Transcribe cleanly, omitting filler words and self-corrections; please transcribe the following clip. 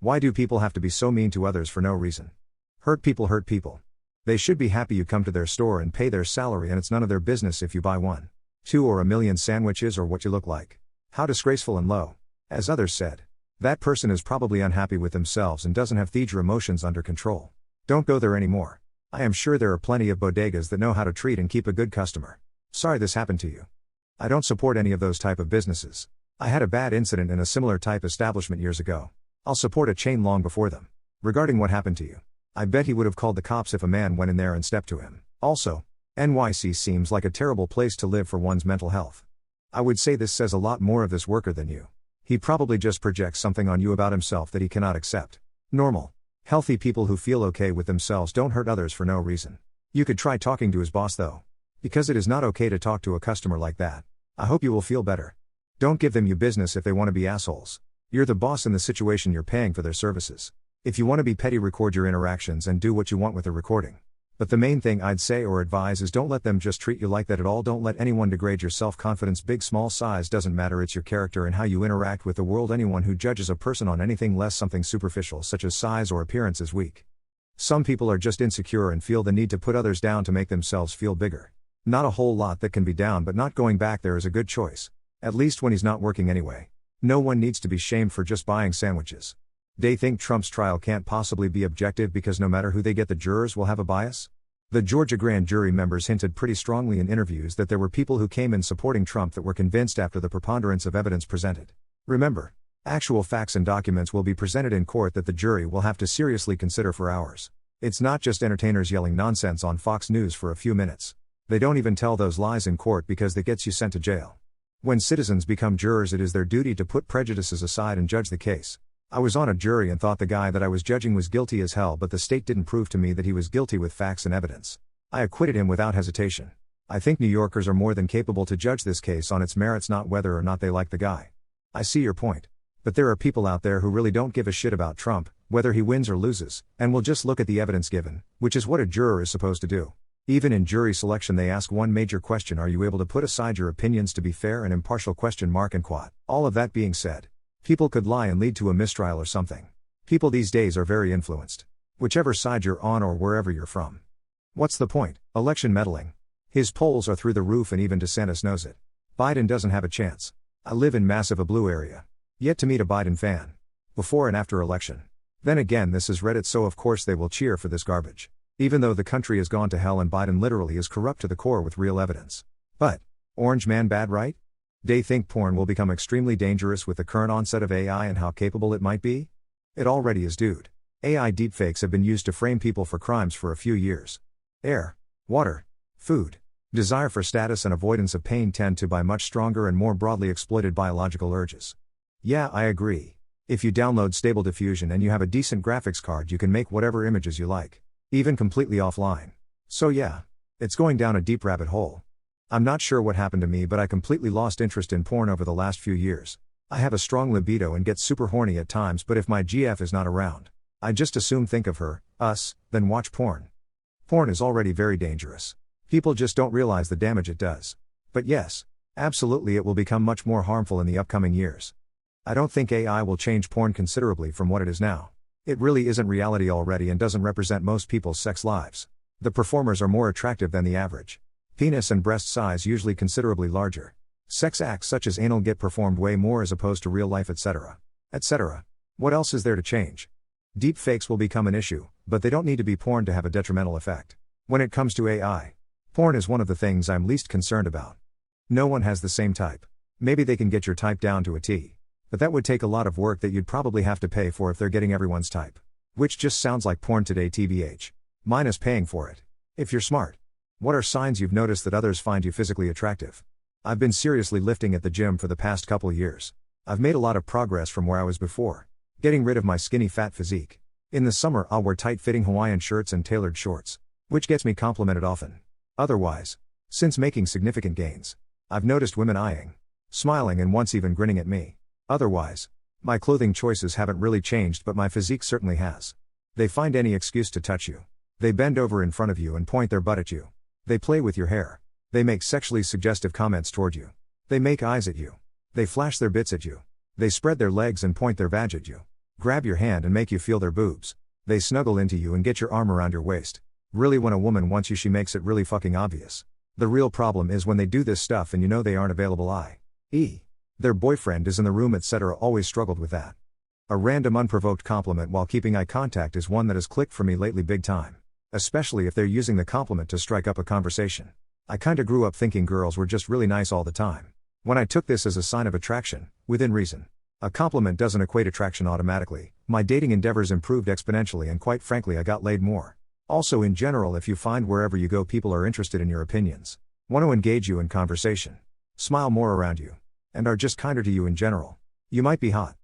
Why do people have to be so mean to others for no reason? Hurt people hurt people. They should be happy you come to their store and pay their salary, and it's none of their business if you buy 1, 2 or a million sandwiches or what you look like. How disgraceful and low. As others said. That person is probably unhappy with themselves and doesn't have their emotions under control. Don't go there anymore. I am sure there are plenty of bodegas that know how to treat and keep a good customer. Sorry this happened to you. I don't support any of those type of businesses. I had a bad incident in a similar type establishment years ago. I'll support a chain long before them. Regarding what happened to you, I bet he would have called the cops if a man went in there and stepped to him. Also, NYC seems like a terrible place to live for one's mental health. I would say this says a lot more of this worker than you. He probably just projects something on you about himself that he cannot accept. Normal, healthy people who feel okay with themselves don't hurt others for no reason. You could try talking to his boss though. Because it is not okay to talk to a customer like that. I hope you will feel better. Don't give them your business if they want to be assholes. You're the boss in the situation, you're paying for their services. If you want to be petty, record your interactions and do what you want with the recording. But the main thing I'd say or advise is don't let them just treat you like that at all. Don't let anyone degrade your self-confidence. Big, small, size doesn't matter. It's your character and how you interact with the world. Anyone who judges a person on anything less something superficial such as size or appearance is weak. Some people are just insecure and feel the need to put others down to make themselves feel bigger. Not a whole lot that can be down, but not going back there is a good choice. At least when he's not working anyway. No one needs to be shamed for just buying sandwiches. They think Trump's trial can't possibly be objective because no matter who they get, the jurors will have a bias? The Georgia grand jury members hinted pretty strongly in interviews that there were people who came in supporting Trump that were convinced after the preponderance of evidence presented. Remember, actual facts and documents will be presented in court that the jury will have to seriously consider for hours. It's not just entertainers yelling nonsense on Fox News for a few minutes. They don't even tell those lies in court because that gets you sent to jail. When citizens become jurors, it is their duty to put prejudices aside and judge the case. I was on a jury and thought the guy that I was judging was guilty as hell, but the state didn't prove to me that he was guilty with facts and evidence. I acquitted him without hesitation. I think New Yorkers are more than capable to judge this case on its merits, not whether or not they like the guy. I see your point. But there are people out there who really don't give a shit about Trump, whether he wins or loses, and will just look at the evidence given, which is what a juror is supposed to do. Even in jury selection they ask one major question: are you able to put aside your opinions to be fair and impartial? And quote. All of that being said, people could lie and lead to a mistrial or something. People these days are very influenced. Whichever side you're on or wherever you're from. What's the point? Election meddling. His polls are through the roof and even DeSantis knows it. Biden doesn't have a chance. I live in massive a blue area. Yet to meet a Biden fan. Before and after election. Then again, this is Reddit, so of course they will cheer for this garbage. Even though the country has gone to hell and Biden literally is corrupt to the core with real evidence. But, orange man bad, right? They think porn will become extremely dangerous with the current onset of AI and how capable it might be? It already is, dude. AI deepfakes have been used to frame people for crimes for a few years. Air, water, food, desire for status and avoidance of pain tend to be much stronger and more broadly exploited biological urges. Yeah, I agree. If you download Stable Diffusion and you have a decent graphics card, you can make whatever images you like. Even completely offline. So yeah, it's going down a deep rabbit hole. I'm not sure what happened to me, but I completely lost interest in porn over the last few years. I have a strong libido and get super horny at times, but if my GF is not around, I just assume think of her, us, then watch porn. Porn is already very dangerous. People just don't realize the damage it does. But yes, absolutely it will become much more harmful in the upcoming years. I don't think AI will change porn considerably from what it is now. It really isn't reality already and doesn't represent most people's sex lives. The performers are more attractive than the average. Penis and breast size usually considerably larger. Sex acts such as anal get performed way more as opposed to real life, etc. etc. What else is there to change? Deep fakes will become an issue, but they don't need to be porn to have a detrimental effect. When it comes to AI, porn is one of the things I'm least concerned about. No one has the same type. Maybe they can get your type down to a T. But that would take a lot of work that you'd probably have to pay for if they're getting everyone's type. Which just sounds like porn today, TBH. Minus paying for it. If you're smart. What are signs you've noticed that others find you physically attractive? I've been seriously lifting at the gym for the past couple years. I've made a lot of progress from where I was before. Getting rid of my skinny fat physique. In the summer I'll wear tight-fitting Hawaiian shirts and tailored shorts. Which gets me complimented often. Otherwise, since making significant gains, I've noticed women eyeing, smiling and once even grinning at me. Otherwise, my clothing choices haven't really changed, but my physique certainly has. They find any excuse to touch you. They bend over in front of you and point their butt at you. They play with your hair. They make sexually suggestive comments toward you. They make eyes at you. They flash their bits at you. They spread their legs and point their vag at you. Grab your hand and make you feel their boobs. They snuggle into you and get your arm around your waist. Really, when a woman wants you, she makes it really fucking obvious. The real problem is when they do this stuff and you know they aren't available, i.e. their boyfriend is in the room, etc. Always struggled with that. A random unprovoked compliment while keeping eye contact is one that has clicked for me lately big time. Especially if they're using the compliment to strike up a conversation. I kinda grew up thinking girls were just really nice all the time. When I took this as a sign of attraction, within reason. A compliment doesn't equate attraction automatically. My dating endeavors improved exponentially and quite frankly I got laid more. Also in general, if you find wherever you go people are interested in your opinions, want to engage you in conversation, smile more around you, and are just kinder to you in general, you might be hot.